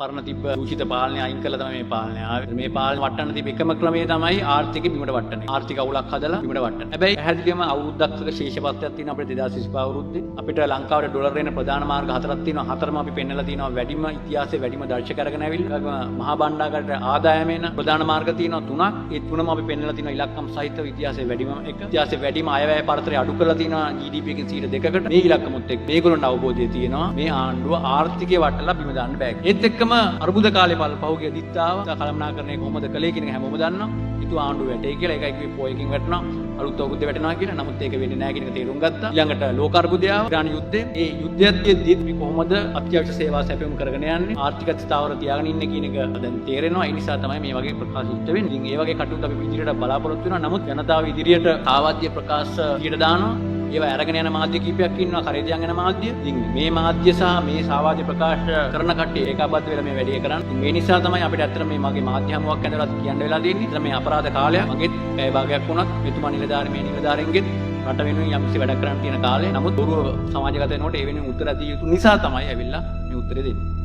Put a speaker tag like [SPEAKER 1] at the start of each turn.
[SPEAKER 1] පරණ තිබ්බ දූෂිත පාලනය අයින් කළා තමයි මේ පාලනය ආවේ. මේ පාලනය වටන්න තිබ්බ එකම ක්‍රමය තමයි ආර්ථිකය බිමට වට්ටන එක. ආර්ථික අවුලක් හදලා බිමට වට්ටන. හැබැයි පැහැදිලිවම අවුරුද්දක් ශේෂපත්යක් තියෙනවා අපිට 2025 අවුරුද්දේ. අපිට ලංකාවට ඩොලර් එන ප්‍රධාන මාර්ග හතරක් තියෙනවා. හතරම අපි පෙන්නලා තියෙනවා වැඩිම ඉතිහාසයේ වැඩිම දර්ශක අරගෙන ඇවිල්ලා. මහා බණ්ඩාරකට ආදායම එන ප්‍රධාන මාර්ග තියෙනවා තුනක්. ඒ තුනම අපි පෙන්නලා තියෙනවා ඉලක්කම් සහිතව ඉතිහාසයේ වැඩිම එක. ඉතිහාසයේ වැඩිම අයවැය පරතරය අඩු කරලා තියෙනවා GDP එකෙන් 2%කට. මේ ඉලක්කමුත් එක්ක මේගොල්ලන්ට අවබෝධය තියෙනවා. මේ ආණ්ඩුව ආර්ථිකය වටලා බිම දාන්න බෑ. ඒත් එක්කම අර්බුද පහුගිය දිත්තාව කළමනාකරණය කොහොමද කළේ කියන එක හැමෝම දන්නවා. ඊට ආණ්ඩුව වැටේ කියලා ඒකයි කිව්වේ පොයකින් වැටෙනවා අලුත් අවුරුද්ද වැටෙනවා කියලා. නමුත් ඒක වෙන්නේ නැහැ කියන එක තේරුම් ගත්තා. ඊළඟට ලෝක අර්බුදය ආවා. ඉරාන යුද්ධය. ඒ යුද්ධයේදී අපි කොහොමද අත්‍යවශ්‍ය සේවා සැපයුම් කරගෙන යන්නේ? ආර්ථික ස්ථාවර තියාගෙන ඉන්නේ කියන එක දැන් තේරෙනවා. ඒ නිසා තමයි මේ වගේ ප්‍රකාශ උත්තර වෙන්නේ. ඉතින් ඒ වගේ කටයුතු අපි ඉදිරියට බලාපොරොත්තු වෙනවා. නමුත් ජනතාව ඉදිරියට ආවාද්‍ය ප්‍රකාශ ඉදිරියට දානවා. ඒවා අරගෙන යන මාධ්‍ය කීපයක් ඉන්නවා කරේදියන් යන මාධ්‍ය. ඉතින් මේ මාධ්‍ය සහ මේ සාවාද්‍ය ප්‍රකාශ කරන කට්ටිය ඒකාබද්ධ වෙලා මේ වැඩේ කරන්නේ. මේ නිසා තමයි අපිට ඇත්තට මේ මගේ මාධ්‍ය හමුවක් ඇඳලා කියන්න වෙලා තියෙන්නේ. ඉතින් මේ අපරාධ කාලයක් මගෙත් පැය භාගයක් වුණත් මෙතුමා නිලධාරී මේ නිලධාරීන්ගෙත් රට වෙනුවෙන් යම්කිසි වැඩක් කරන්න තියෙන කාලේ. නමුත් බොරුව සමාජගත වෙනකොට ඒ වෙනුවෙන් උත්තර දිය යුතු නිසා තමයි ඇවිල්ලා මේ උත්තරේ දෙන්නේ.